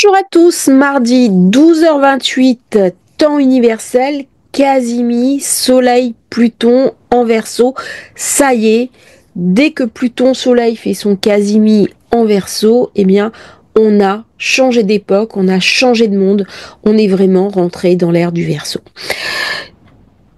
Bonjour à tous, mardi 12h28, temps universel, Casimir, Soleil, Pluton en Verseau. Ça y est, dès que Pluton, Soleil fait son Casimir en Verseau, eh bien, on a changé d'époque, on a changé de monde, on est vraiment rentré dans l'ère du Verseau.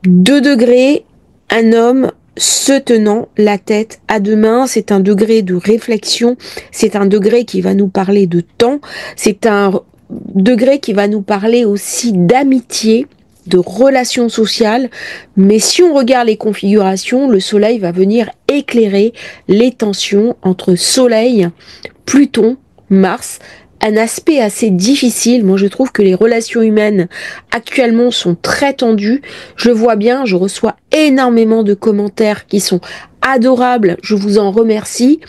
2 degrés, un homme se tenant la tête à deux mains, c'est un degré de réflexion, c'est un degré qui va nous parler de temps, c'est un degré qui va nous parler aussi d'amitié, de relations sociales, mais si on regarde les configurations, le soleil va venir éclairer les tensions entre soleil, Pluton, Mars, un aspect assez difficile. Moi, je trouve que les relations humaines actuellement sont très tendues. Je vois bien, je reçois énormément de commentaires qui sont adorables. Je vous en remercie.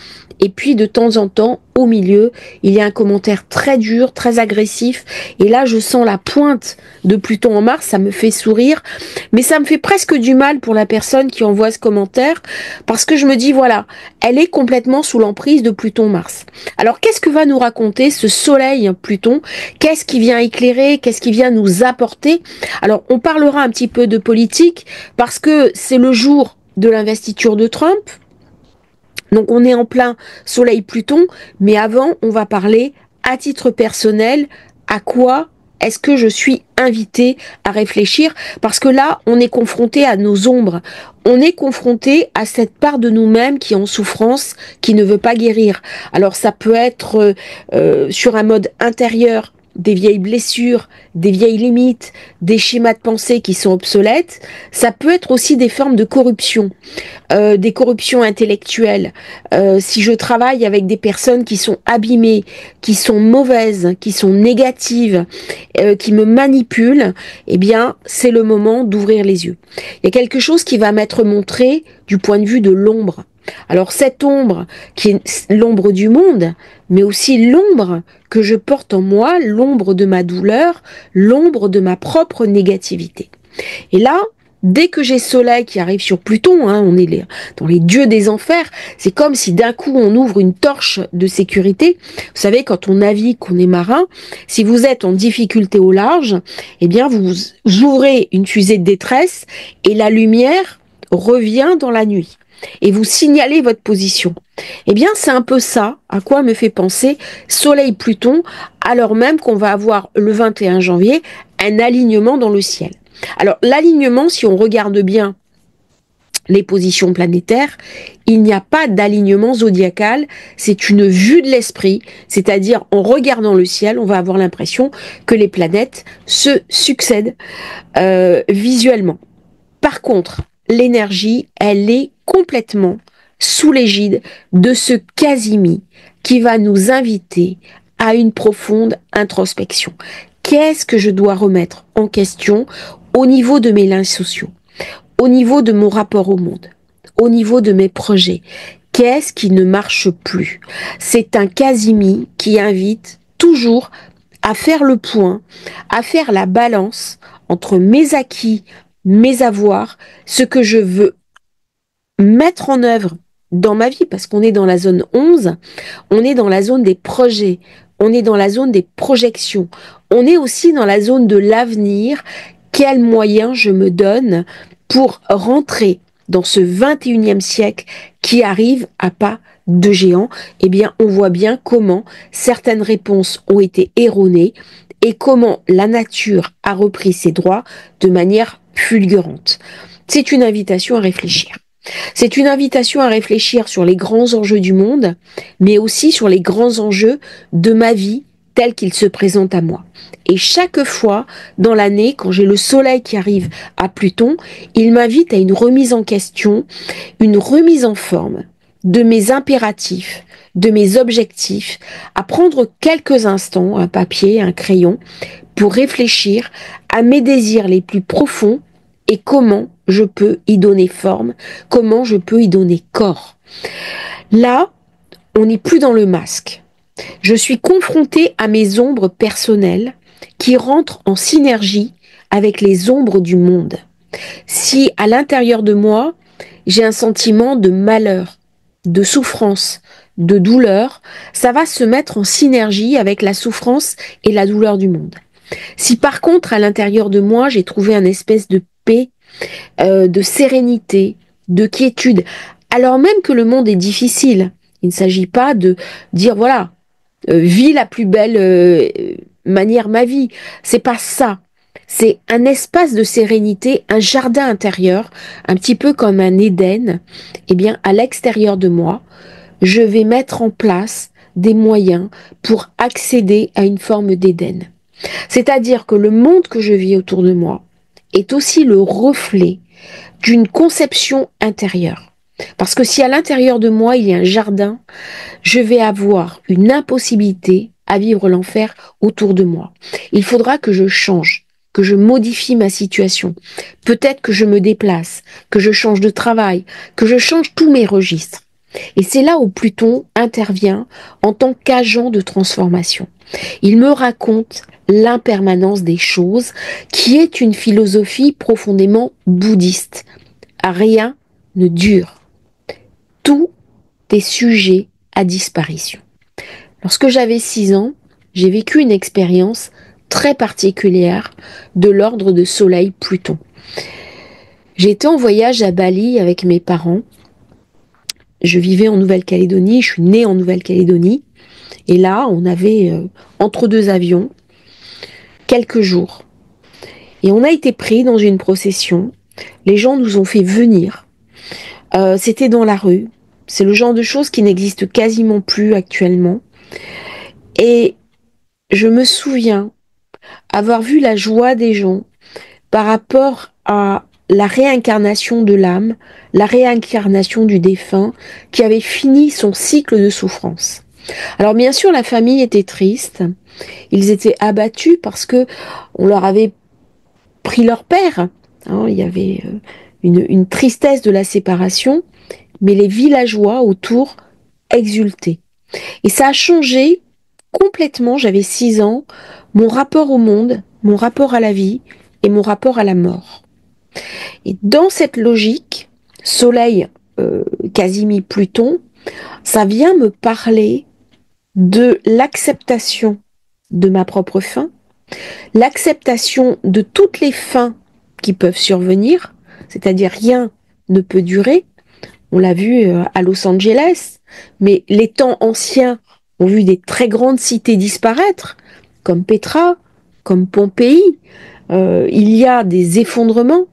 Et puis, de temps en temps, au milieu, il y a un commentaire très dur, très agressif. Et là, je sens la pointe de Pluton en Mars. Ça me fait sourire. Mais ça me fait presque du mal pour la personne qui envoie ce commentaire. Parce que je me dis, voilà, elle est complètement sous l'emprise de Pluton-Mars. Alors, qu'est-ce que va nous raconter ce soleil Pluton? Qu'est-ce qui vient éclairer? Qu'est-ce qui vient nous apporter? Alors, on parlera un petit peu de politique parce que c'est le jour de l'investiture de Trump. Donc, on est en plein soleil-Pluton, mais avant, on va parler à titre personnel à quoi est-ce que je suis invitée à réfléchir? Parce que là, on est confronté à nos ombres. On est confronté à cette part de nous-mêmes qui est en souffrance, qui ne veut pas guérir. Alors, ça peut être sur un mode intérieur, des vieilles blessures, des vieilles limites, des schémas de pensée qui sont obsolètes. Ça peut être aussi des formes de corruption, des corruptions intellectuelles. Si je travaille avec des personnes qui sont abîmées, qui sont mauvaises, qui sont négatives, qui me manipulent, eh bien, c'est le moment d'ouvrir les yeux. Il y a quelque chose qui va m'être montré du point de vue de l'ombre. Alors cette ombre, qui est l'ombre du monde, mais aussi l'ombre que je porte en moi, l'ombre de ma douleur, l'ombre de ma propre négativité. Et là, dès que j'ai Soleil qui arrive sur Pluton, on est dans les dieux des enfers, c'est comme si d'un coup on ouvre une torche de sécurité. Vous savez, quand on navigue, qu'on est marin, si vous êtes en difficulté au large, eh bien vous ouvrez une fusée de détresse et la lumière revient dans la nuit. Et vous signalez votre position. Eh bien, c'est un peu ça à quoi me fait penser Soleil-Pluton, alors même qu'on va avoir le 21 janvier un alignement dans le ciel. Alors, l'alignement, si on regarde bien les positions planétaires, il n'y a pas d'alignement zodiacal, c'est une vue de l'esprit, c'est-à-dire en regardant le ciel, on va avoir l'impression que les planètes se succèdent visuellement. Par contre, l'énergie, elle est complètement sous l'égide de ce Casimir qui va nous inviter à une profonde introspection. Qu'est-ce que je dois remettre en question au niveau de mes liens sociaux, au niveau de mon rapport au monde, au niveau de mes projets? Qu'est-ce qui ne marche plus? C'est un Casimir qui invite toujours à faire le point, à faire la balance entre mes acquis, mes avoirs, ce que je veux mettre en œuvre dans ma vie, parce qu'on est dans la zone 11, on est dans la zone des projets, on est dans la zone des projections, on est aussi dans la zone de l'avenir. Quels moyens je me donne pour rentrer dans ce 21e siècle qui arrive à pas de géant? Eh bien, on voit bien comment certaines réponses ont été erronées et comment la nature a repris ses droits de manière fulgurante. C'est une invitation à réfléchir. C'est une invitation à réfléchir sur les grands enjeux du monde, mais aussi sur les grands enjeux de ma vie tels qu'ils se présentent à moi. Et chaque fois dans l'année, quand j'ai le soleil qui arrive à Pluton, il m'invite à une remise en question, une remise en forme de mes impératifs, de mes objectifs, à prendre quelques instants, un papier, un crayon, pour réfléchir à mes désirs les plus profonds et comment je peux y donner forme, comment je peux y donner corps. Là, on n'est plus dans le masque. Je suis confrontée à mes ombres personnelles qui rentrent en synergie avec les ombres du monde. Si à l'intérieur de moi, j'ai un sentiment de malheur, de souffrance, de douleur, ça va se mettre en synergie avec la souffrance et la douleur du monde. Si par contre, à l'intérieur de moi, j'ai trouvé un espèce de paix, de sérénité, de quiétude, alors même que le monde est difficile, il ne s'agit pas de dire, voilà, vis la plus belle manière ma vie. C'est pas ça. C'est un espace de sérénité, un jardin intérieur, un petit peu comme un Éden. Eh bien, à l'extérieur de moi, je vais mettre en place des moyens pour accéder à une forme d'Éden. C'est-à-dire que le monde que je vis autour de moi est aussi le reflet d'une conception intérieure. Parce que si à l'intérieur de moi, il y a un jardin, je vais avoir une impossibilité à vivre l'enfer autour de moi. Il faudra que je change, que je modifie ma situation. Peut-être que je me déplace, que je change de travail, que je change tous mes registres. Et c'est là où Pluton intervient en tant qu'agent de transformation. Il me raconte l'impermanence des choses, qui est une philosophie profondément bouddhiste. Rien ne dure. Tout est sujet à disparition. Lorsque j'avais 6 ans, j'ai vécu une expérience très particulière de l'ordre de Soleil-Pluton. J'étais en voyage à Bali avec mes parents. Je vivais en Nouvelle-Calédonie, je suis née en Nouvelle-Calédonie. Et là, on avait, entre deux avions, quelques jours. Et on a été pris dans une procession. Les gens nous ont fait venir. C'était dans la rue. C'est le genre de choses qui n'existe quasiment plus actuellement. Et je me souviens avoir vu la joie des gens par rapport à la réincarnation de l'âme, la réincarnation du défunt qui avait fini son cycle de souffrance. Alors bien sûr, la famille était triste. Ils étaient abattus parce que on leur avait pris leur père. Hein, il y avait une tristesse de la séparation, mais les villageois autour exultaient. Et ça a changé complètement, j'avais 6 ans, mon rapport au monde, mon rapport à la vie et mon rapport à la mort. Et dans cette logique, Soleil, Casimi, Pluton, ça vient me parler de l'acceptation de ma propre fin, l'acceptation de toutes les fins qui peuvent survenir, c'est-à-dire rien ne peut durer. On l'a vu à Los Angeles, mais les temps anciens ont vu des très grandes cités disparaître, comme Pétra, comme Pompéi. Il y a des effondrements,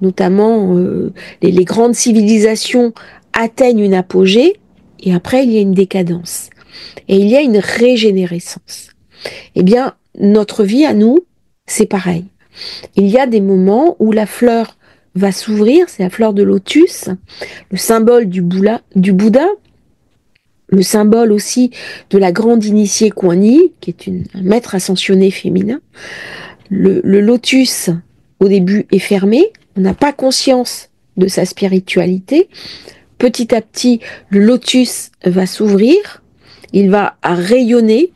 notamment les grandes civilisations atteignent une apogée, et après il y a une décadence. Et il y a une régénérescence. Eh bien, notre vie à nous, c'est pareil. Il y a des moments où la fleur va s'ouvrir, c'est la fleur de lotus, le symbole du Bouddha, le symbole aussi de la grande initiée Kuan Yin, qui est un maître ascensionné féminin. Le lotus, au début, est fermé, on n'a pas conscience de sa spiritualité. Petit à petit, le lotus va s'ouvrir, il va rayonner,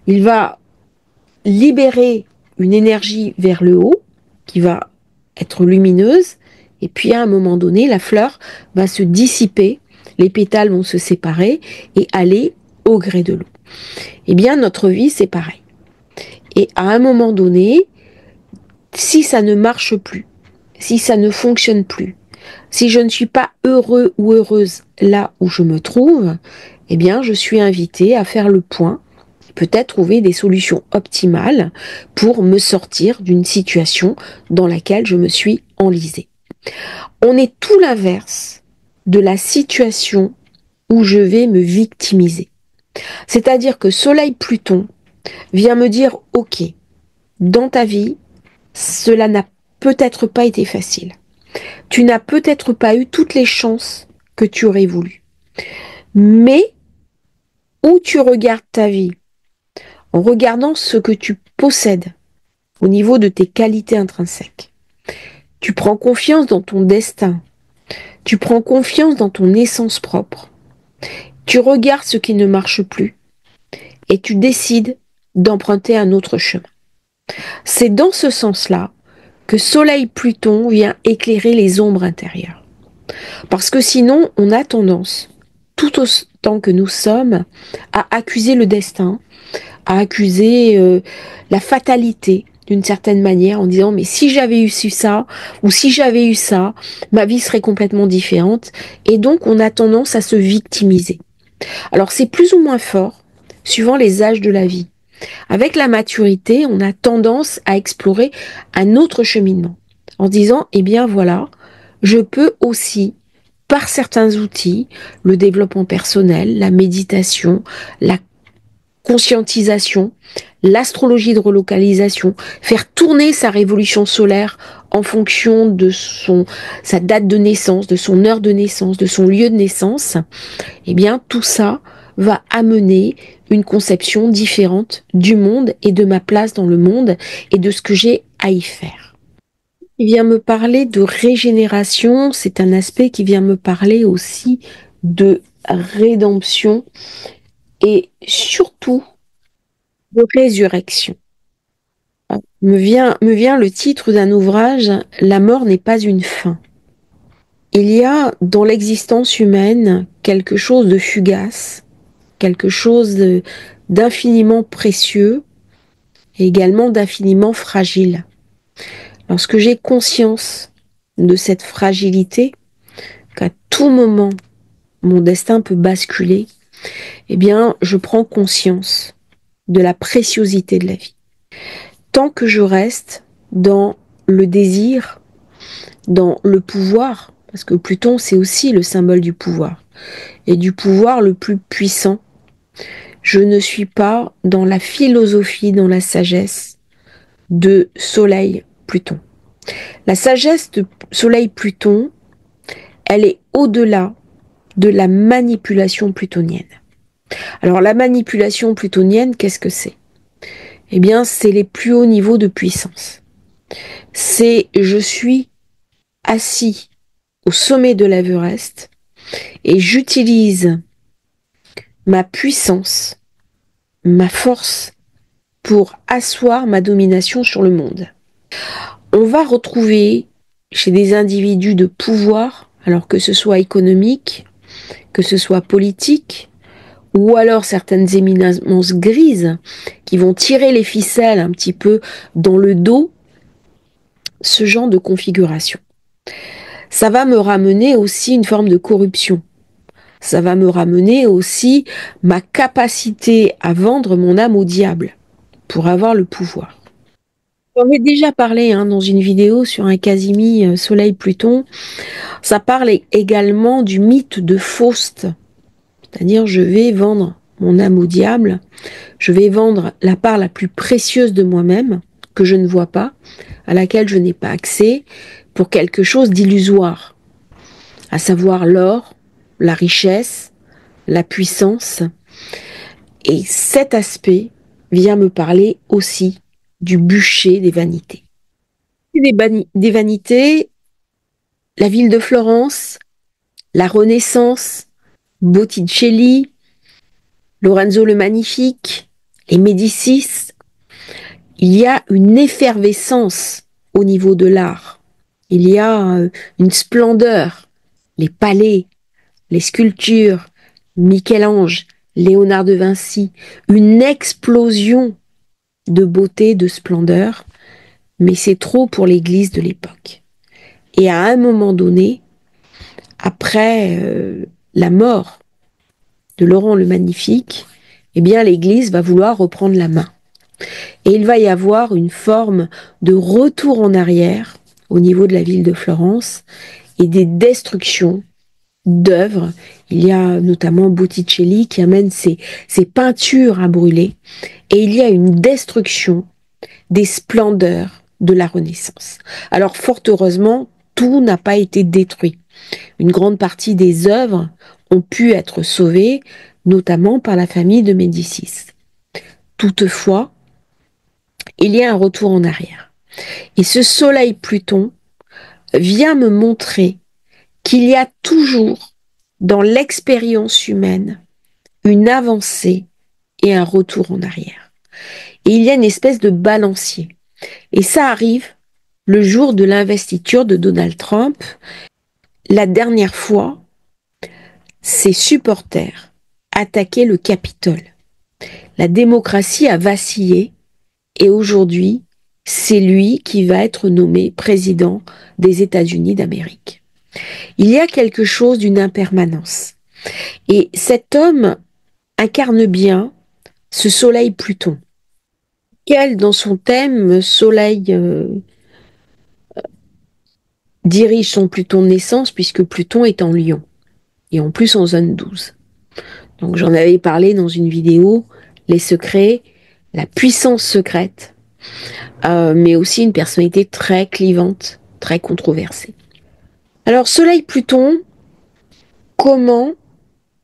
il va libérer une énergie vers le haut, qui va être lumineuse, et puis à un moment donné, la fleur va se dissiper, les pétales vont se séparer et aller au gré de l'eau. Eh bien, notre vie, c'est pareil. Et à un moment donné, si ça ne marche plus, si ça ne fonctionne plus, si je ne suis pas heureux ou heureuse là où je me trouve, eh bien, je suis invitée à faire le point, peut-être trouver des solutions optimales pour me sortir d'une situation dans laquelle je me suis enlisée. On est tout l'inverse de la situation où je vais me victimiser. C'est-à-dire que Soleil-Pluton vient me dire, ok, dans ta vie, cela n'a peut-être pas été facile. Tu n'as peut-être pas eu toutes les chances que tu aurais voulu. Mais où tu regardes ta vie, en regardant ce que tu possèdes au niveau de tes qualités intrinsèques, tu prends confiance dans ton destin, tu prends confiance dans ton essence propre, tu regardes ce qui ne marche plus et tu décides d'emprunter un autre chemin. C'est dans ce sens-là que Soleil-Pluton vient éclairer les ombres intérieures. Parce que sinon, on a tendance tout autant que nous sommes à accuser le destin, à accuser la fatalité d'une certaine manière en disant mais si j'avais eu ça ou si j'avais eu ça, ma vie serait complètement différente et donc on a tendance à se victimiser. Alors c'est plus ou moins fort suivant les âges de la vie. Avec la maturité, on a tendance à explorer un autre cheminement en disant eh bien voilà, je peux aussi par certains outils, le développement personnel, la méditation, la conscientisation, l'astrologie de relocalisation, faire tourner sa révolution solaire en fonction de sa date de naissance, de son heure de naissance, de son lieu de naissance, eh bien, tout ça va amener une conception différente du monde et de ma place dans le monde et de ce que j'ai à y faire. Il vient me parler de régénération, c'est un aspect qui vient me parler aussi de rédemption et surtout de résurrection. Me vient le titre d'un ouvrage, La mort n'est pas une fin. Il y a dans l'existence humaine quelque chose de fugace, quelque chose d'infiniment précieux et également d'infiniment fragile. Lorsque j'ai conscience de cette fragilité, qu'à tout moment mon destin peut basculer, eh bien, je prends conscience de la préciosité de la vie. Tant que je reste dans le désir, dans le pouvoir, parce que Pluton, c'est aussi le symbole du pouvoir, et du pouvoir le plus puissant, je ne suis pas dans la philosophie, dans la sagesse de Soleil-Pluton. La sagesse de Soleil-Pluton, elle est au-delà de la manipulation plutonienne. Alors la manipulation plutonienne, qu'est-ce que c'est? Eh bien, c'est les plus hauts niveaux de puissance. C'est je suis assis au sommet de l'Everest et j'utilise ma puissance, ma force pour asseoir ma domination sur le monde. On va retrouver chez des individus de pouvoir, alors que ce soit économique, que ce soit politique, ou alors certaines éminences grises qui vont tirer les ficelles un petit peu dans le dos, ce genre de configuration. Ça va me ramener aussi une forme de corruption. Ça va me ramener aussi ma capacité à vendre mon âme au diable pour avoir le pouvoir. J'en ai déjà parlé dans une vidéo sur un Casimi Soleil-Pluton. Ça parle également du mythe de Faust. C'est-à-dire, je vais vendre mon âme au diable, je vais vendre la part la plus précieuse de moi-même, que je ne vois pas, à laquelle je n'ai pas accès, pour quelque chose d'illusoire, à savoir l'or, la richesse, la puissance. Et cet aspect vient me parler aussi du bûcher des vanités. Des vanités, la ville de Florence, la Renaissance, Botticelli, Lorenzo le Magnifique, les Médicis, il y a une effervescence au niveau de l'art. Il y a une splendeur, les palais, les sculptures, Michel-Ange, Léonard de Vinci, une explosion de beauté, de splendeur, mais c'est trop pour l'Église de l'époque. Et à un moment donné, après la mort de Laurent le Magnifique, eh bien l'Église va vouloir reprendre la main. Et il va y avoir une forme de retour en arrière au niveau de la ville de Florence et des destructions d'œuvres. Il y a notamment Botticelli qui amène ses peintures à brûler et il y a une destruction des splendeurs de la Renaissance. Alors fort heureusement, tout n'a pas été détruit. Une grande partie des œuvres ont pu être sauvées, notamment par la famille de Médicis. Toutefois, il y a un retour en arrière. Et ce soleil Pluton vient me montrer qu'il y a toujours dans l'expérience humaine une avancée et un retour en arrière. Et il y a une espèce de balancier. Et ça arrive le jour de l'investiture de Donald Trump. La dernière fois, ses supporters attaquaient le Capitole. La démocratie a vacillé et aujourd'hui, c'est lui qui va être nommé président des États-Unis d'Amérique. Il y a quelque chose d'une impermanence. Et cet homme incarne bien ce soleil Pluton. Quel, dans son thème, soleil dirige son Pluton de naissance puisque Pluton est en Lion et en plus en zone 12. Donc j'en avais parlé dans une vidéo, les secrets, la puissance secrète, mais aussi une personnalité très clivante, très controversée. Alors soleil Pluton, comment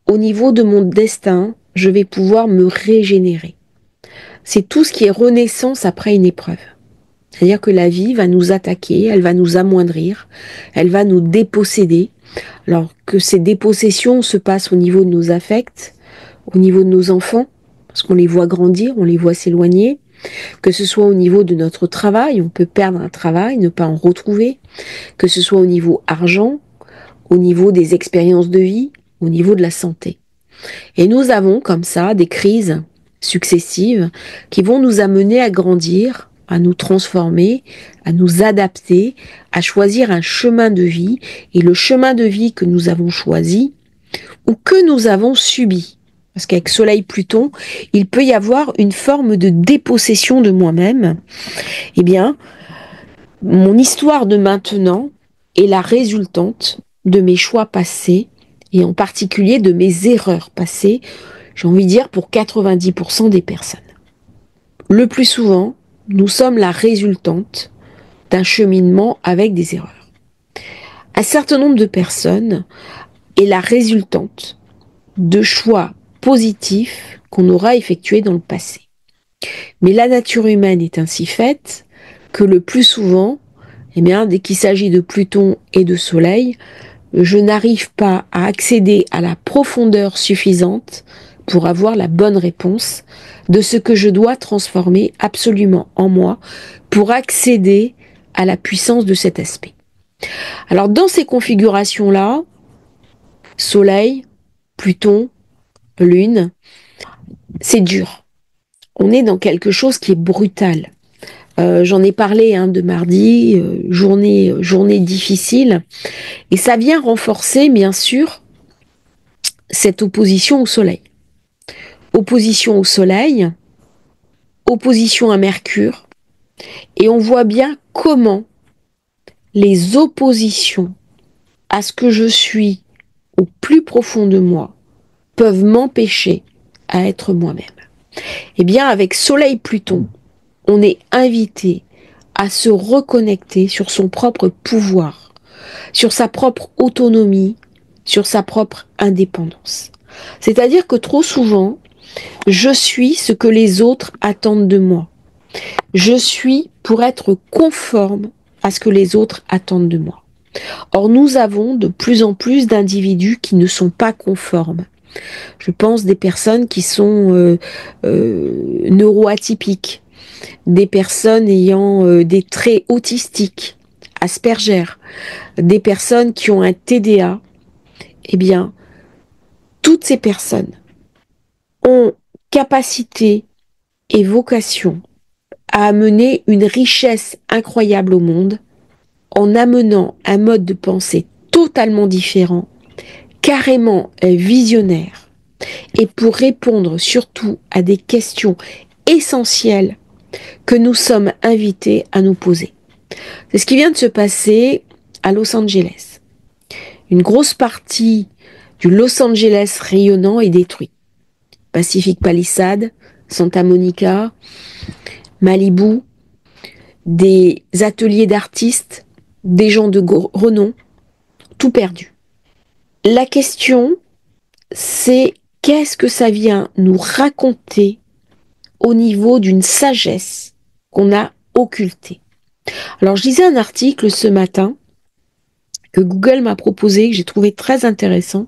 au niveau de mon destin je vais pouvoir me régénérer? C'est tout ce qui est renaissance après une épreuve. C'est-à-dire que la vie va nous attaquer, elle va nous amoindrir, elle va nous déposséder. Alors que ces dépossessions se passent au niveau de nos affects, au niveau de nos enfants, parce qu'on les voit grandir, on les voit s'éloigner, que ce soit au niveau de notre travail, on peut perdre un travail, ne pas en retrouver, que ce soit au niveau argent, au niveau des expériences de vie, au niveau de la santé. Et nous avons comme ça des crises successives qui vont nous amener à grandir, à nous transformer, à nous adapter, à choisir un chemin de vie. Et le chemin de vie que nous avons choisi ou que nous avons subi, parce qu'avec Soleil Pluton, il peut y avoir une forme de dépossession de moi-même. Eh bien, mon histoire de maintenant est la résultante de mes choix passés et en particulier de mes erreurs passées, j'ai envie de dire pour 90% des personnes. Le plus souvent, nous sommes la résultante d'un cheminement avec des erreurs. Un certain nombre de personnes est la résultante de choix positifs qu'on aura effectués dans le passé. Mais la nature humaine est ainsi faite que le plus souvent, eh bien, dès qu'il s'agit de Pluton et de Soleil, je n'arrive pas à accéder à la profondeur suffisante pour avoir la bonne réponse de ce que je dois transformer absolument en moi pour accéder à la puissance de cet aspect. Alors dans ces configurations-là, Soleil, Pluton, Lune, c'est dur. On est dans quelque chose qui est brutal. J'en ai parlé de mardi, journée difficile, et ça vient renforcer bien sûr cette opposition au Soleil. Opposition au Soleil, opposition à Mercure, et on voit bien comment les oppositions à ce que je suis au plus profond de moi peuvent m'empêcher à être moi-même. Eh bien, avec Soleil-Pluton, on est invité à se reconnecter sur son propre pouvoir, sur sa propre autonomie, sur sa propre indépendance. C'est-à-dire que trop souvent, je suis ce que les autres attendent de moi. Je suis pour être conforme à ce que les autres attendent de moi. Or, nous avons de plus en plus d'individus qui ne sont pas conformes. Je pense des personnes qui sont neuroatypiques, des personnes ayant des traits autistiques, Asperger, des personnes qui ont un TDA. Eh bien, toutes ces personnes ont capacité et vocation à amener une richesse incroyable au monde en amenant un mode de pensée totalement différent, carrément visionnaire, et pour répondre surtout à des questions essentielles que nous sommes invités à nous poser. C'est ce qui vient de se passer à Los Angeles. Une grosse partie du Los Angeles rayonnant est détruite. Pacific Palisades, Santa Monica, Malibu, des ateliers d'artistes, des gens de renom, tout perdu. La question, c'est qu'est-ce que ça vient nous raconter au niveau d'une sagesse qu'on a occultée. Alors, je lisais un article ce matin que Google m'a proposé, que j'ai trouvé très intéressant.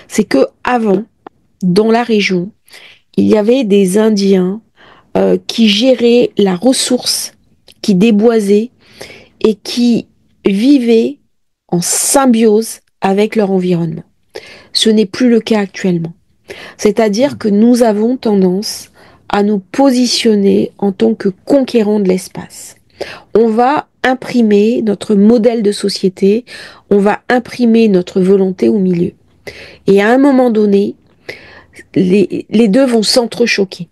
C'est que avant, dans la région, il y avait des Indiens qui géraient la ressource, qui déboisaient et qui vivaient en symbiose avec leur environnement. Ce n'est plus le cas actuellement. C'est-à-dire que nous avons tendance à nous positionner en tant que conquérants de l'espace. On va imprimer notre modèle de société, on va imprimer notre volonté au milieu. Et à un moment donné, les deux vont s'entrechoquer.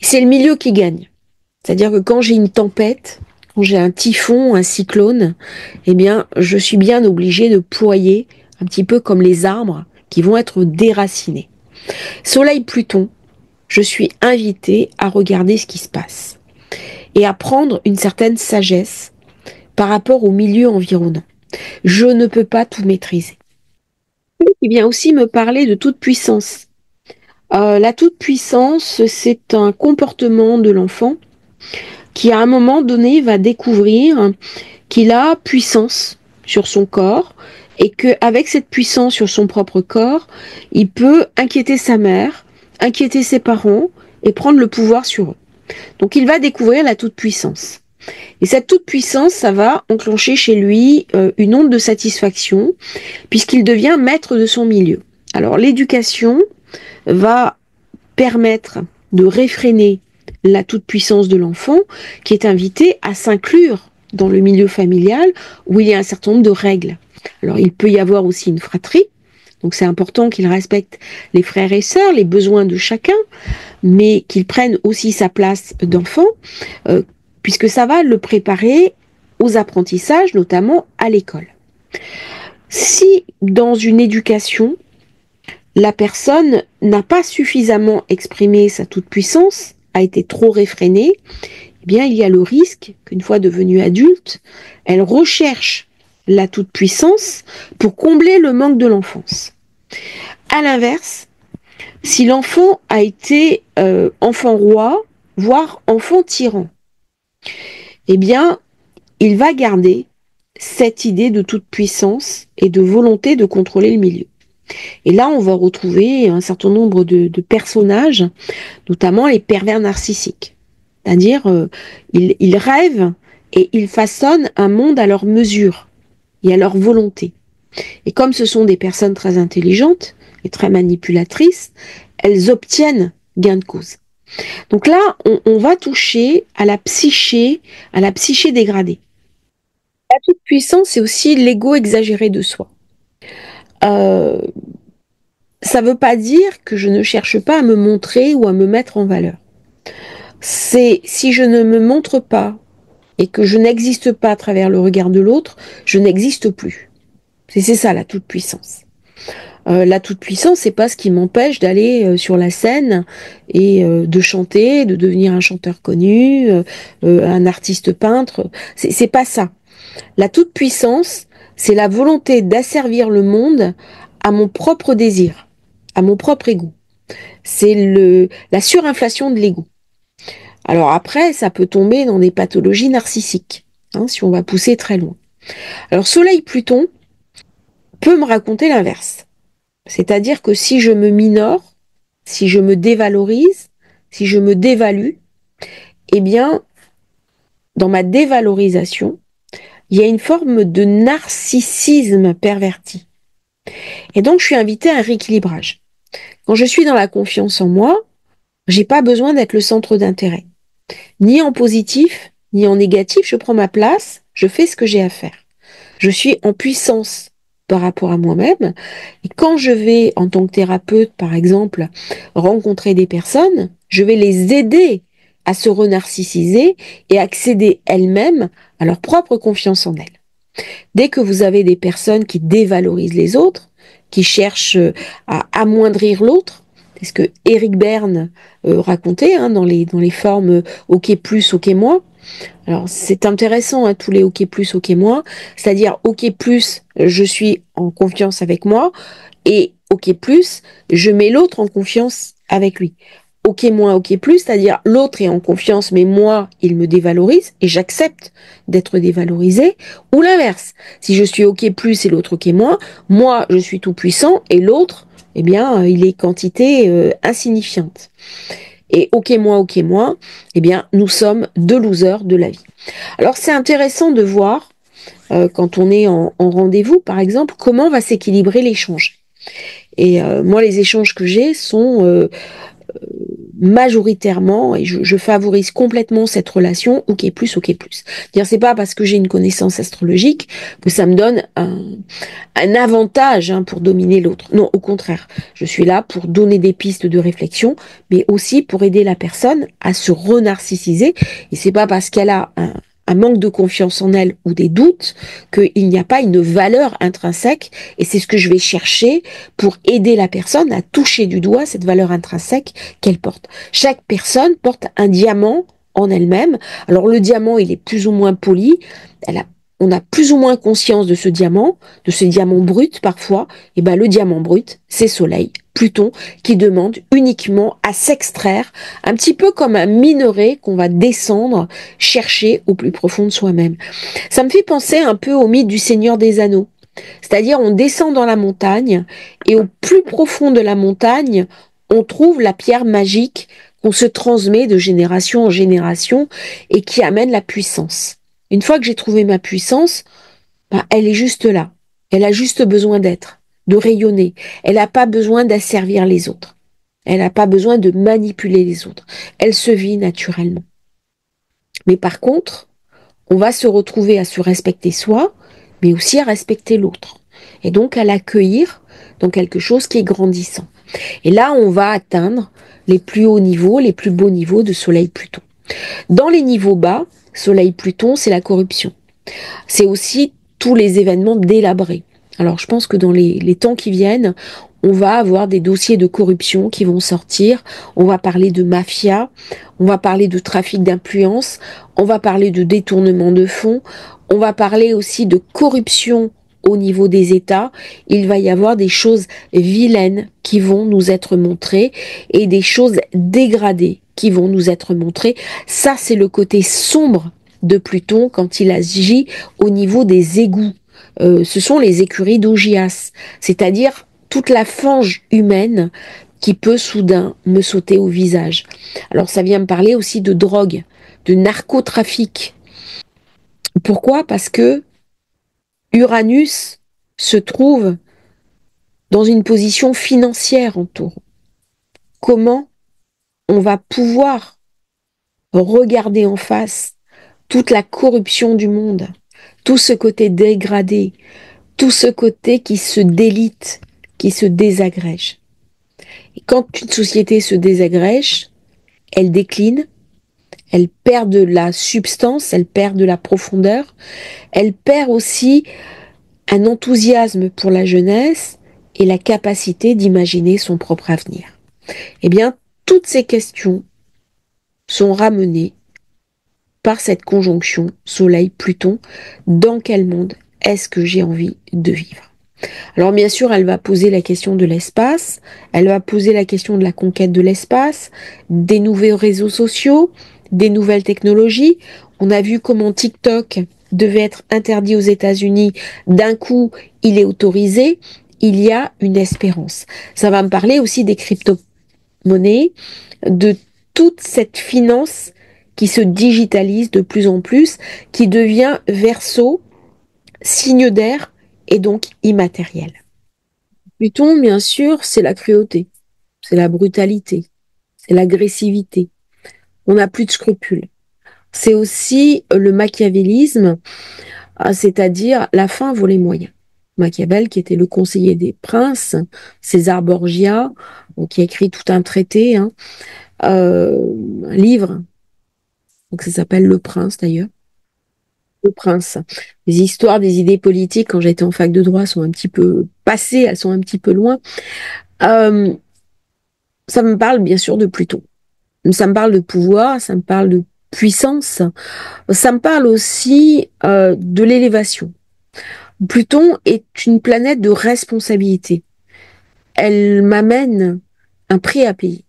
C'est le milieu qui gagne. C'est-à-dire que quand j'ai une tempête, quand j'ai un typhon, un cyclone, eh bien, je suis bien obligée de ployer, un petit peu comme les arbres qui vont être déracinés. Soleil-Pluton, je suis invitée à regarder ce qui se passe et à prendre une certaine sagesse par rapport au milieu environnant. Je ne peux pas tout maîtriser. Il vient aussi me parler de toute puissance. La toute puissance, c'est un comportement de l'enfant qui, à un moment donné, va découvrir qu'il a puissance sur son corps et qu'avec cette puissance sur son propre corps, il peut inquiéter sa mère, inquiéter ses parents et prendre le pouvoir sur eux. Donc il va découvrir la toute-puissance. Et cette toute-puissance, ça va enclencher chez lui une onde de satisfaction puisqu'il devient maître de son milieu. Alors l'éducation va permettre de réfréner la toute-puissance de l'enfant qui est invité à s'inclure dans le milieu familial où il y a un certain nombre de règles. Alors il peut y avoir aussi une fratrie, donc c'est important qu'il respecte les frères et sœurs, les besoins de chacun, mais qu'il prenne aussi sa place d'enfant, puisque ça va le préparer aux apprentissages, notamment à l'école. Si dans une éducation, la personne n'a pas suffisamment exprimé sa toute-puissance, a été trop réfrénée, eh bien il y a le risque qu'une fois devenue adulte, elle recherche la toute-puissance pour combler le manque de l'enfance. À l'inverse, si l'enfant a été enfant roi, voire enfant tyran, eh bien, il va garder cette idée de toute puissance et de volonté de contrôler le milieu. Et là, on va retrouver un certain nombre de personnages, notamment les pervers narcissiques. C'est-à-dire, ils rêvent et ils façonnent un monde à leur mesure et à leur volonté. Et comme ce sont des personnes très intelligentes et très manipulatrices, elles obtiennent gain de cause. Donc là, on va toucher à la psyché dégradée. La toute-puissance, c'est aussi l'ego exagéré de soi. Ça ne veut pas dire que je ne cherche pas à me montrer ou à me mettre en valeur. C'est si je ne me montre pas et que je n'existe pas à travers le regard de l'autre, je n'existe plus. C'est ça la toute-puissance. La toute-puissance, c'est pas ce qui m'empêche d'aller sur la scène et de chanter, de devenir un chanteur connu, un artiste peintre. C'est pas ça. La toute-puissance, c'est la volonté d'asservir le monde à mon propre désir, à mon propre ego. C'est la surinflation de l'ego. Alors après, ça peut tomber dans des pathologies narcissiques, hein, si on va pousser très loin. Alors Soleil-Pluton peut me raconter l'inverse. C'est-à-dire que si je me minore, si je me dévalorise, si je me dévalue, eh bien, dans ma dévalorisation, il y a une forme de narcissisme perverti. Et donc, je suis invitée à un rééquilibrage. Quand je suis dans la confiance en moi, j'ai pas besoin d'être le centre d'intérêt. Ni en positif, ni en négatif, je prends ma place, je fais ce que j'ai à faire. Je suis en puissance par rapport à moi-même. Et quand je vais, en tant que thérapeute, par exemple, rencontrer des personnes, je vais les aider à se renarcissiser et accéder elles-mêmes à leur propre confiance en elles. Dès que vous avez des personnes qui dévalorisent les autres, qui cherchent à amoindrir l'autre, c'est ce que Eric Berne racontait hein, dans les formes OK+, OK-, alors, c'est intéressant, hein, tous les OK+, OK-, c'est-à-dire OK+, je suis en confiance avec moi, et OK+, je mets l'autre en confiance avec lui. OK-, OK+, c'est-à-dire l'autre est en confiance, mais moi, il me dévalorise, et j'accepte d'être dévalorisé, ou l'inverse. Si je suis OK+, et l'autre OK-, moi, je suis tout puissant, et l'autre, eh bien, il est quantité insignifiante. Et OK, eh bien, nous sommes deux losers de la vie. Alors, c'est intéressant de voir, quand on est en rendez-vous, par exemple, comment va s'équilibrer l'échange. Et moi, les échanges que j'ai sont majoritairement, et je favorise complètement cette relation, ok plus, ok plus. Dire c'est pas parce que j'ai une connaissance astrologique que ça me donne un avantage pour dominer l'autre. Non, au contraire, je suis là pour donner des pistes de réflexion, mais aussi pour aider la personne à se renarcissiser. Et c'est pas parce qu'elle a un manque de confiance en elle ou des doutes qu'il n'y a pas une valeur intrinsèque. Et c'est ce que je vais chercher pour aider la personne à toucher du doigt cette valeur intrinsèque qu'elle porte. Chaque personne porte un diamant en elle-même. Alors le diamant, il est plus ou moins poli. On a plus ou moins conscience de ce diamant brut parfois. Et ben le diamant brut, c'est Soleil, Pluton, qui demande uniquement à s'extraire, un petit peu comme un minerai qu'on va descendre chercher au plus profond de soi-même. Ça me fait penser un peu au mythe du Seigneur des Anneaux. C'est-à-dire, on descend dans la montagne et au plus profond de la montagne, on trouve la pierre magique qu'on se transmet de génération en génération et qui amène la puissance. Une fois que j'ai trouvé ma puissance, ben, elle est juste là. Elle a juste besoin d'être, de rayonner. Elle n'a pas besoin d'asservir les autres. Elle n'a pas besoin de manipuler les autres. Elle se vit naturellement. Mais par contre, on va se retrouver à se respecter soi, mais aussi à respecter l'autre. Et donc à l'accueillir dans quelque chose qui est grandissant. Et là, on va atteindre les plus hauts niveaux, les plus beaux niveaux de Soleil-Pluton. Dans les niveaux bas, Soleil-Pluton, c'est la corruption. C'est aussi tous les événements délabrés. Alors je pense que dans les temps qui viennent, on va avoir des dossiers de corruption qui vont sortir, on va parler de mafia, on va parler de trafic d'influence, on va parler de détournement de fonds, on va parler aussi de corruption au niveau des États. Il va y avoir des choses vilaines qui vont nous être montrées et des choses dégradées qui vont nous être montrées. Ça, c'est le côté sombre de Pluton quand il agit au niveau des égouts. Ce sont les écuries d'Augias, c'est-à-dire toute la fange humaine qui peut soudain me sauter au visage. Alors ça vient me parler aussi de drogue, de narcotrafic. Pourquoi? Parce que Uranus se trouve dans une position financière en taureau. Comment on va pouvoir regarder en face toute la corruption du monde, tout ce côté dégradé, tout ce côté qui se délite, qui se désagrège. Et quand une société se désagrège, elle décline, elle perd de la substance, elle perd de la profondeur, elle perd aussi un enthousiasme pour la jeunesse et la capacité d'imaginer son propre avenir. Eh bien, toutes ces questions sont ramenées par cette conjonction Soleil-Pluton. Dans quel monde est-ce que j'ai envie de vivre? Alors bien sûr, elle va poser la question de l'espace, elle va poser la question de la conquête de l'espace, des nouveaux réseaux sociaux, des nouvelles technologies. On a vu comment TikTok devait être interdit aux États-Unis. D'un coup, il est autorisé. Il y a une espérance. Ça va me parler aussi des crypto-monnaies, de toute cette finance qui se digitalise de plus en plus, qui devient Verseau, signe d'air et donc immatériel. Pluton, bien sûr, c'est la cruauté, c'est la brutalité, c'est l'agressivité. On n'a plus de scrupules. C'est aussi le machiavélisme, c'est-à-dire la fin vaut les moyens. Machiavel, qui était le conseiller des princes, César Borgia, qui a écrit tout un traité, un livre, donc ça s'appelle Le Prince d'ailleurs. Le Prince. Les histoires des idées politiques, quand j'étais en fac de droit, sont un petit peu passées, elles sont un petit peu loin. Euh, Ça me parle bien sûr de Pluton. Ça me parle de pouvoir, ça me parle de puissance, ça me parle aussi de l'élévation. Pluton est une planète de responsabilité. Elle m'amène un prix à payer.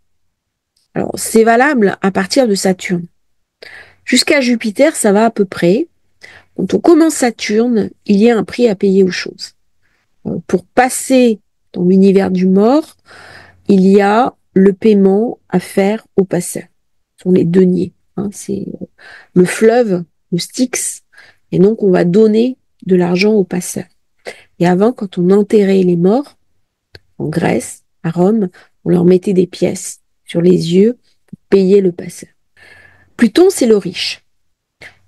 Alors, c'est valable à partir de Saturne. Jusqu'à Jupiter, ça va à peu près. Quand on commence Saturne, il y a un prix à payer aux choses. Pour passer dans l'univers du mort, il y a le paiement à faire au passeur. Ce sont les deniers. C'est le fleuve, le Styx. Et donc, on va donner de l'argent au passeur. Et avant, quand on enterrait les morts, en Grèce, à Rome, on leur mettait des pièces sur les yeux pour payer le passeur. Pluton, c'est le riche.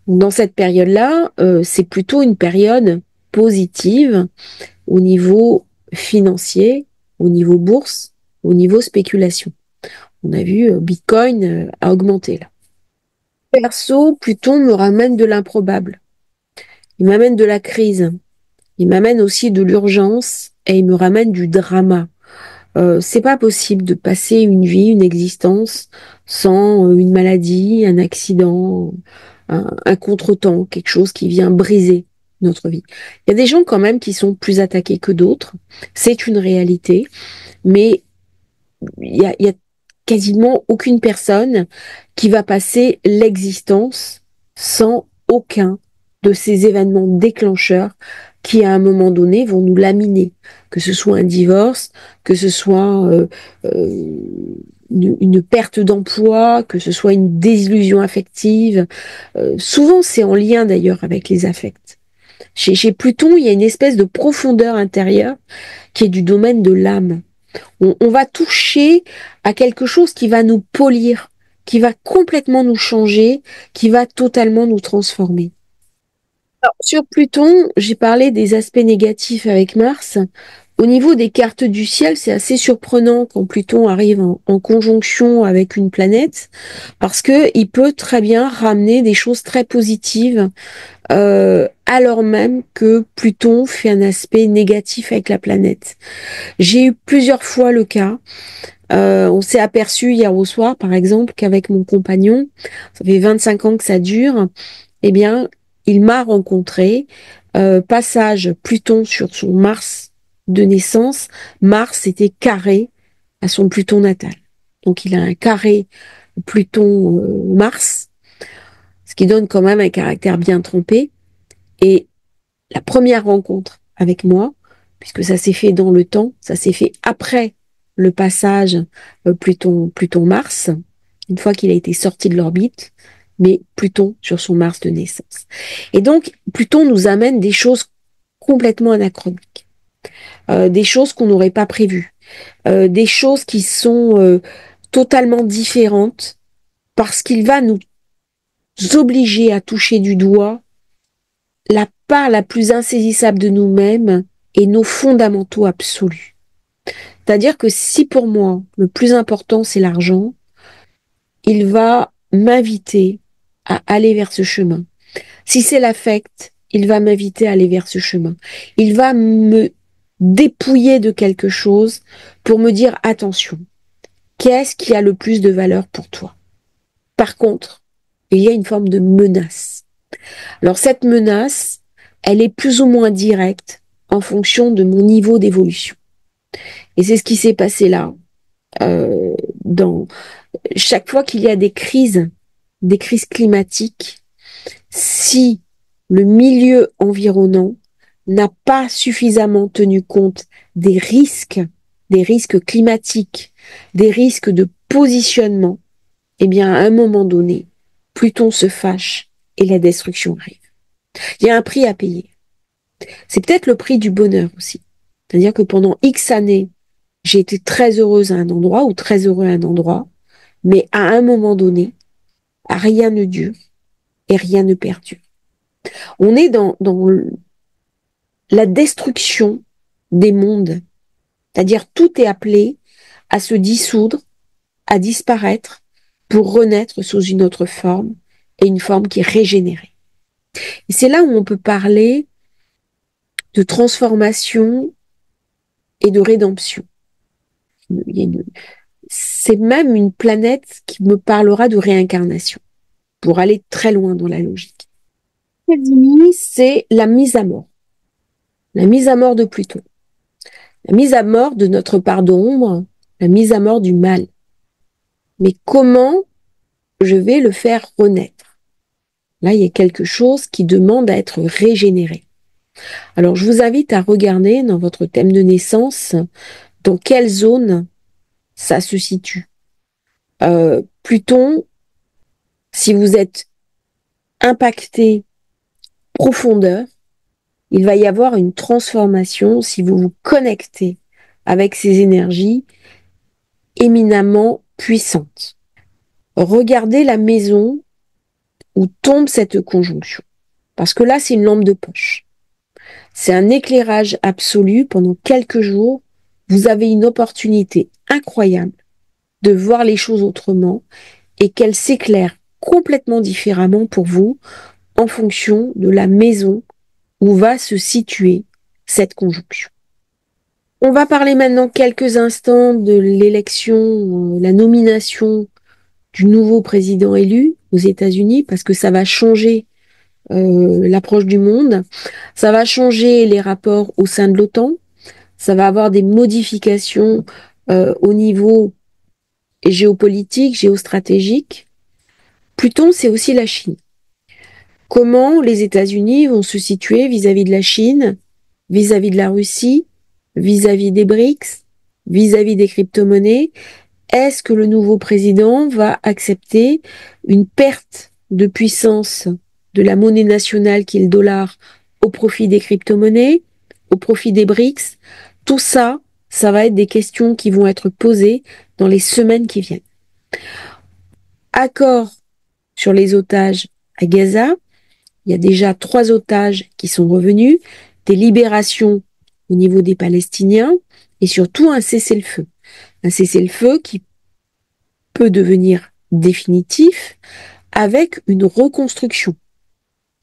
Dans cette période-là, c'est plutôt une période positive au niveau financier, au niveau bourse, au niveau spéculation. On a vu Bitcoin a augmenté là. Perso, Pluton me ramène de l'improbable. Il m'amène de la crise. Il m'amène aussi de l'urgence et il me ramène du drama. C'est pas possible de passer une vie, une existence sans une maladie, un accident, un contretemps, quelque chose qui vient briser notre vie. Il y a des gens quand même qui sont plus attaqués que d'autres. C'est une réalité, mais il y a quasiment aucune personne qui va passer l'existence sans aucun de ces événements déclencheurs qui, à un moment donné, vont nous laminer. Que ce soit un divorce, que ce soit une perte d'emploi, que ce soit une désillusion affective. Souvent, c'est en lien d'ailleurs avec les affects. Chez Pluton, il y a une espèce de profondeur intérieure qui est du domaine de l'âme. On va toucher à quelque chose qui va nous polir, qui va complètement nous changer, qui va totalement nous transformer. Alors, sur Pluton, j'ai parlé des aspects négatifs avec Mars. Au niveau des cartes du ciel, c'est assez surprenant quand Pluton arrive en conjonction avec une planète, parce que il peut très bien ramener des choses très positives, alors même que Pluton fait un aspect négatif avec la planète. J'ai eu plusieurs fois le cas. On s'est aperçu hier au soir, par exemple, qu'avec mon compagnon, ça fait 25 ans que ça dure, eh bien, il m'a rencontré, passage Pluton sur son Mars de naissance. Mars était carré à son Pluton natal. Donc, il a un carré Pluton-Mars, ce qui donne quand même un caractère bien trempé. Et la première rencontre avec moi, puisque ça s'est fait dans le temps, ça s'est fait après le passage Pluton-Mars, une fois qu'il a été sorti de l'orbite, mais Pluton sur son Mars de naissance. Et donc, Pluton nous amène des choses complètement anachroniques, des choses qu'on n'aurait pas prévues, des choses qui sont totalement différentes, parce qu'il va nous obliger à toucher du doigt la part la plus insaisissable de nous-mêmes et nos fondamentaux absolus. C'est-à-dire que si pour moi, le plus important, c'est l'argent, il va m'inviter à aller vers ce chemin. Si c'est l'affect, il va m'inviter à aller vers ce chemin. Il va me dépouiller de quelque chose pour me dire attention, qu'est-ce qui a le plus de valeur pour toi? Par contre, il y a une forme de menace. Alors cette menace, elle est plus ou moins directe en fonction de mon niveau d'évolution. Et c'est ce qui s'est passé là. Dans chaque fois qu'il y a des crises climatiques, si le milieu environnant n'a pas suffisamment tenu compte des risques climatiques, des risques de positionnement, eh bien, à un moment donné, Pluton se fâche et la destruction arrive. Il y a un prix à payer. C'est peut-être le prix du bonheur aussi. C'est-à-dire que pendant X années, j'ai été très heureuse à un endroit ou très heureux à un endroit, mais à un moment donné, rien ne dure et rien ne perdure. On est dans la destruction des mondes. C'est-à-dire tout est appelé à se dissoudre, à disparaître pour renaître sous une autre forme et une forme qui est régénérée. Et c'est là où on peut parler de transformation et de rédemption. C'est même une planète qui me parlera de réincarnation, pour aller très loin dans la logique. C'est la mise à mort. La mise à mort de Pluton. La mise à mort de notre part d'ombre, la mise à mort du mal. Mais comment je vais le faire renaître? Là, il y a quelque chose qui demande à être régénéré. Alors, je vous invite à regarder dans votre thème de naissance dans quelle zone ça se situe. Pluton, si vous êtes impacté profondeur, il va y avoir une transformation si vous vous connectez avec ses énergies éminemment puissantes. Regardez la maison où tombe cette conjonction. Parce que là, c'est une lampe de poche. C'est un éclairage absolu pendant quelques jours. Vous avez une opportunité incroyable de voir les choses autrement et qu'elles s'éclairent complètement différemment pour vous en fonction de la maison où va se situer cette conjonction. On va parler maintenant quelques instants de l'élection, la nomination du nouveau président élu aux États-Unis parce que ça va changer l'approche du monde, ça va changer les rapports au sein de l'OTAN, ça va avoir des modifications au niveau géopolitique, géostratégique. Pluton, c'est aussi la Chine. Comment les États-Unis vont se situer vis-à-vis de la Chine, vis-à-vis de la Russie, vis-à-vis des BRICS, vis-à-vis des crypto-monnaies? Est-ce que le nouveau président va accepter une perte de puissance de la monnaie nationale qui est le dollar au profit des crypto-monnaies, au profit des BRICS? Tout ça, ça va être des questions qui vont être posées dans les semaines qui viennent. Accord sur les otages à Gaza. Il y a déjà 3 otages qui sont revenus, des libérations au niveau des Palestiniens et surtout un cessez-le-feu. Un cessez-le-feu qui peut devenir définitif avec une reconstruction.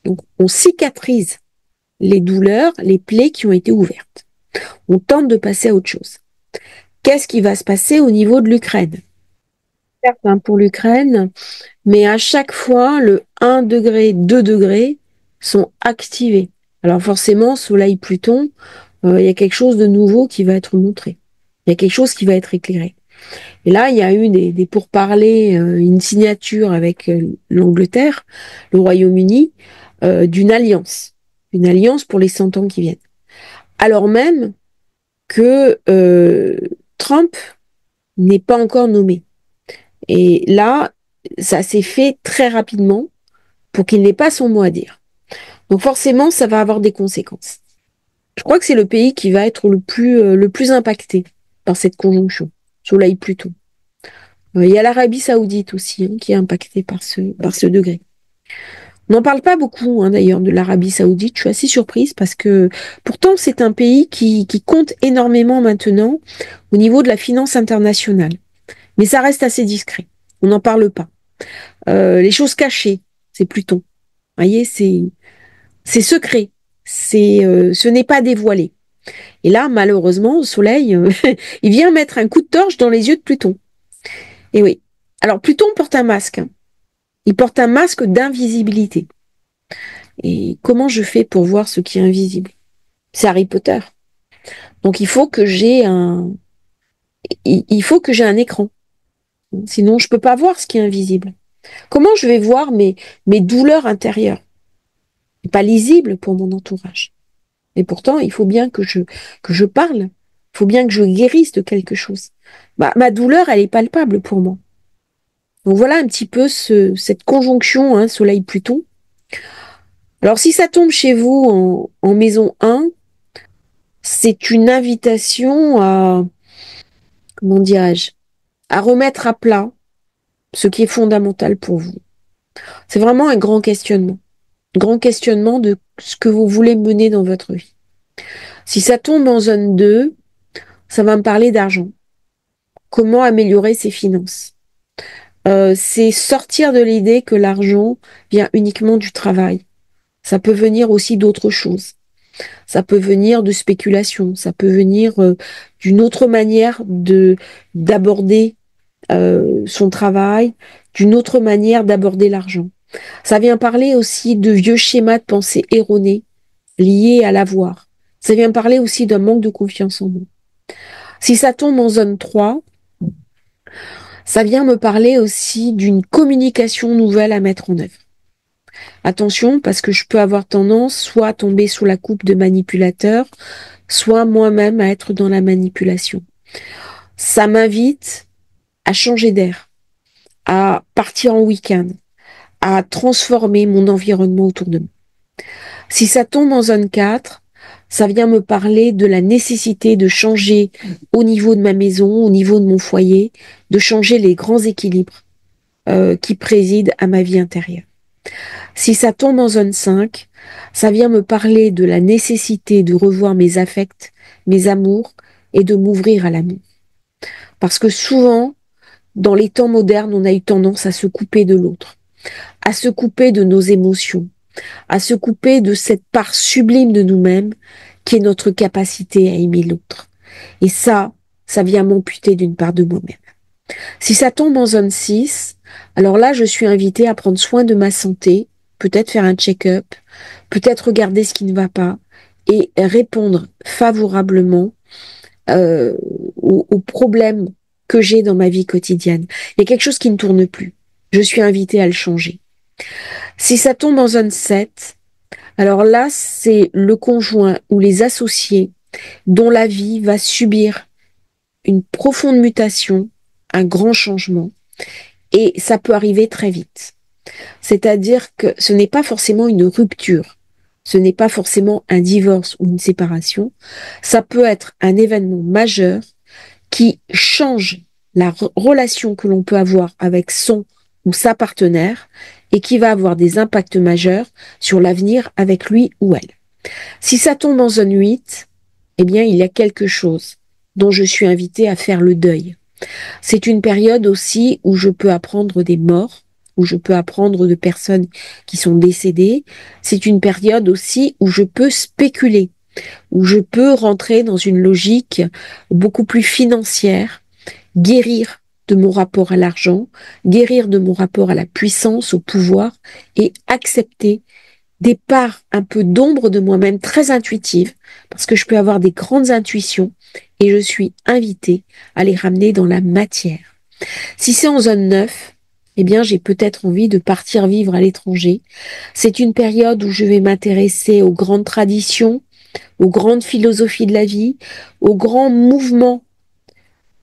Donc, on cicatrise les douleurs, les plaies qui ont été ouvertes. On tente de passer à autre chose. Qu'est-ce qui va se passer au niveau de l'Ukraine? Certes, hein, pour l'Ukraine, mais à chaque fois, le 1 degré, 2 degrés sont activés. Alors forcément, Soleil-Pluton, il y a quelque chose de nouveau qui va être montré. Il y a quelque chose qui va être éclairé. Et là, il y a eu des pourparlers, une signature avec l'Angleterre, le Royaume-Uni, d'une alliance. Une alliance pour les 100 ans qui viennent. Alors même que Trump n'est pas encore nommé. Et là, ça s'est fait très rapidement pour qu'il n'ait pas son mot à dire. Donc forcément, ça va avoir des conséquences. Je crois que c'est le pays qui va être le plus impacté par cette conjonction, Soleil-Pluton. Il y a l'Arabie Saoudite aussi hein, qui est impactée par ce degré. On n'en parle pas beaucoup hein, d'ailleurs de l'Arabie Saoudite. Je suis assez surprise parce que pourtant c'est un pays qui compte énormément maintenant au niveau de la finance internationale. Mais ça reste assez discret. On n'en parle pas. Les choses cachées, c'est Pluton. Vous voyez, c'est secret. Ce n'est pas dévoilé. Et là, malheureusement, le Soleil, il vient mettre un coup de torche dans les yeux de Pluton. Et oui. Alors Pluton porte un masque. Hein. Il porte un masque d'invisibilité. Et comment je fais pour voir ce qui est invisible? C'est Harry Potter. Donc il faut que j'ai un écran. Sinon, je peux pas voir ce qui est invisible. Comment je vais voir mes douleurs intérieures? C'est pas lisible pour mon entourage. Et pourtant, il faut bien que je parle. Il faut bien que je guérisse de quelque chose. Ma douleur, elle est palpable pour moi. Donc voilà un petit peu cette conjonction hein, Soleil-Pluton. Alors si ça tombe chez vous en maison 1, c'est une invitation à, comment dirais-je, à remettre à plat ce qui est fondamental pour vous. C'est vraiment un grand questionnement. Un grand questionnement de ce que vous voulez mener dans votre vie. Si ça tombe en zone 2, ça va me parler d'argent. Comment améliorer ses finances? C'est sortir de l'idée que l'argent vient uniquement du travail. Ça peut venir aussi d'autres choses. Ça peut venir de spéculation. Ça peut venir d'une autre manière d'aborder son travail, d'une autre manière d'aborder l'argent. Ça vient parler aussi de vieux schémas de pensée erronés liés à l'avoir. Ça vient parler aussi d'un manque de confiance en nous. Si ça tombe en zone 3, ça vient me parler aussi d'une communication nouvelle à mettre en œuvre. Attention, parce que je peux avoir tendance soit à tomber sous la coupe de manipulateur, soit moi-même à être dans la manipulation. Ça m'invite à changer d'air, à partir en week-end, à transformer mon environnement autour de moi. Si ça tombe en zone 4, Ça vient me parler de la nécessité de changer au niveau de ma maison, au niveau de mon foyer, de changer les grands équilibres qui président à ma vie intérieure. Si ça tombe en zone 5, ça vient me parler de la nécessité de revoir mes affects, mes amours et de m'ouvrir à l'amour. Parce que souvent, dans les temps modernes, on a eu tendance à se couper de l'autre, à se couper de nos émotions, à se couper de cette part sublime de nous-mêmes qui est notre capacité à aimer l'autre. Et ça vient m'amputer d'une part de moi-même. Si ça tombe en zone 6, alors là, je suis invitée à prendre soin de ma santé, peut-être faire un check-up, peut-être regarder ce qui ne va pas et répondre favorablement aux problèmes que j'ai dans ma vie quotidienne. Il y a quelque chose qui ne tourne plus. Je suis invitée à le changer. Si ça tombe en zone 7, alors là, c'est le conjoint ou les associés dont la vie va subir une profonde mutation, un grand changement, et ça peut arriver très vite. C'est-à-dire que ce n'est pas forcément une rupture, ce n'est pas forcément un divorce ou une séparation, ça peut être un événement majeur qui change la relation que l'on peut avoir avec son ou sa partenaire et qui va avoir des impacts majeurs sur l'avenir avec lui ou elle. Si ça tombe en zone 8, eh bien, il y a quelque chose dont je suis invitée à faire le deuil. C'est une période aussi où je peux apprendre des morts, où je peux apprendre de personnes qui sont décédées. C'est une période aussi où je peux spéculer, où je peux rentrer dans une logique beaucoup plus financière, guérir de mon rapport à l'argent, guérir de mon rapport à la puissance, au pouvoir et accepter des parts un peu d'ombre de moi-même très intuitives, parce que je peux avoir des grandes intuitions et je suis invitée à les ramener dans la matière. Si c'est en zone 9, eh bien, j'ai peut-être envie de partir vivre à l'étranger. C'est une période où je vais m'intéresser aux grandes traditions, aux grandes philosophies de la vie, aux grands mouvements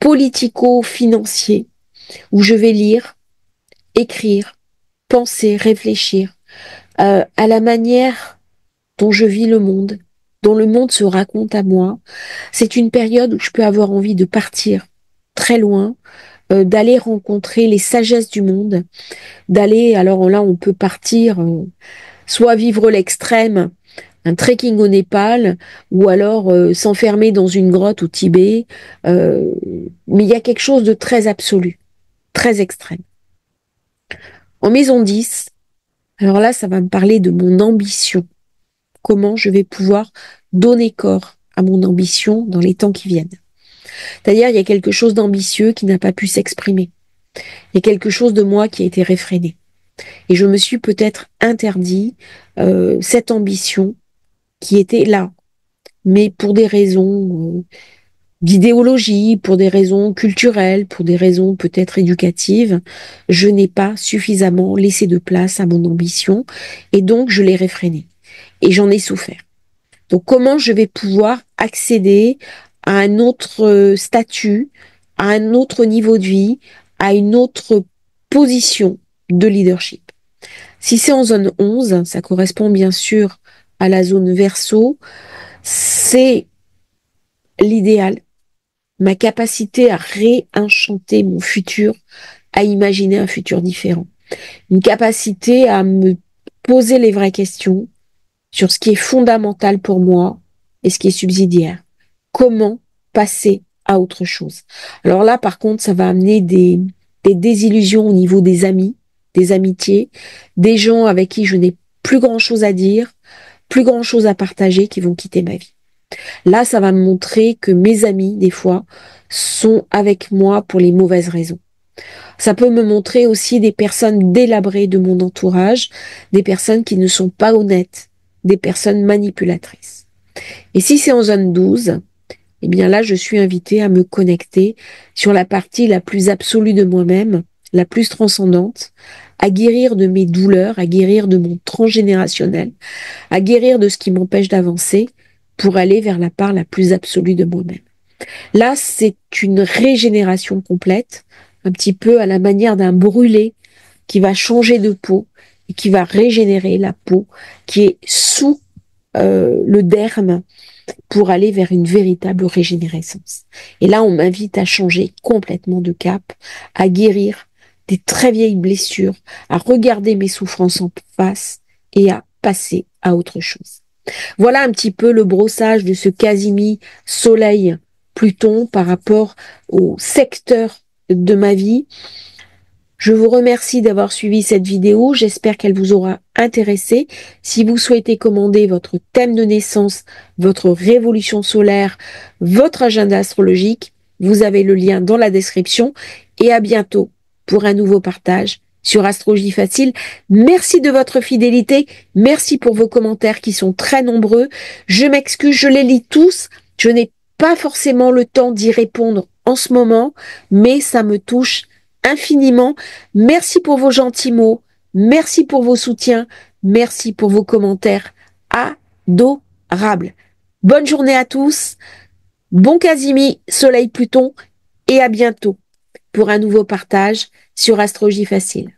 politico-financiers, où je vais lire, écrire, penser, réfléchir, à la manière dont je vis le monde, dont le monde se raconte à moi. C'est une période où je peux avoir envie de partir très loin, d'aller rencontrer les sagesses du monde, d'aller, alors là on peut partir, soit vivre l'extrême, un trekking au Népal, ou alors s'enfermer dans une grotte au Tibet, mais il y a quelque chose de très absolu, très extrême. En maison 10, alors là ça va me parler de mon ambition, comment je vais pouvoir donner corps à mon ambition dans les temps qui viennent. C'est-à-dire, il y a quelque chose d'ambitieux qui n'a pas pu s'exprimer. Il y a quelque chose de moi qui a été réfréné. Et je me suis peut-être interdit cette ambition qui était là. Mais pour des raisons d'idéologie, pour des raisons culturelles, pour des raisons peut-être éducatives, je n'ai pas suffisamment laissé de place à mon ambition et donc je l'ai réfrénée. Et j'en ai souffert. Donc comment je vais pouvoir accéder à un autre statut, à un autre niveau de vie, à une autre position de leadership. Si c'est en zone 11, ça correspond bien sûr à la zone Verseau, c'est l'idéal, ma capacité à réenchanter mon futur, à imaginer un futur différent. Une capacité à me poser les vraies questions sur ce qui est fondamental pour moi et ce qui est subsidiaire. Comment passer à autre chose? Alors là, par contre, ça va amener des désillusions au niveau des amis, des amitiés, des gens avec qui je n'ai plus grand-chose à dire, plus grand-chose à partager, qui vont quitter ma vie. Là, ça va me montrer que mes amis, des fois, sont avec moi pour les mauvaises raisons. Ça peut me montrer aussi des personnes délabrées de mon entourage, des personnes qui ne sont pas honnêtes, des personnes manipulatrices. Et si c'est en zone 12, eh bien là, je suis invitée à me connecter sur la partie la plus absolue de moi-même, la plus transcendante, à guérir de mes douleurs, à guérir de mon transgénérationnel, à guérir de ce qui m'empêche d'avancer pour aller vers la part la plus absolue de moi-même. Là, c'est une régénération complète, un petit peu à la manière d'un brûlé qui va changer de peau et qui va régénérer la peau qui est sous le derme pour aller vers une véritable régénérescence. Et là, on m'invite à changer complètement de cap, à guérir des très vieilles blessures, à regarder mes souffrances en face et à passer à autre chose. Voilà un petit peu le brossage de ce Casimir Soleil Pluton par rapport au secteur de ma vie. Je vous remercie d'avoir suivi cette vidéo. J'espère qu'elle vous aura intéressé. Si vous souhaitez commander votre thème de naissance, votre révolution solaire, votre agenda astrologique, vous avez le lien dans la description. Et à bientôt pour un nouveau partage sur Astrologie Facile. Merci de votre fidélité. Merci pour vos commentaires qui sont très nombreux. Je m'excuse, je les lis tous. Je n'ai pas forcément le temps d'y répondre en ce moment, mais ça me touche infiniment. Merci pour vos gentils mots. Merci pour vos soutiens. Merci pour vos commentaires adorables. Bonne journée à tous. Bon Casimir, Soleil Pluton et à bientôt pour un nouveau partage sur Astrologie Facile.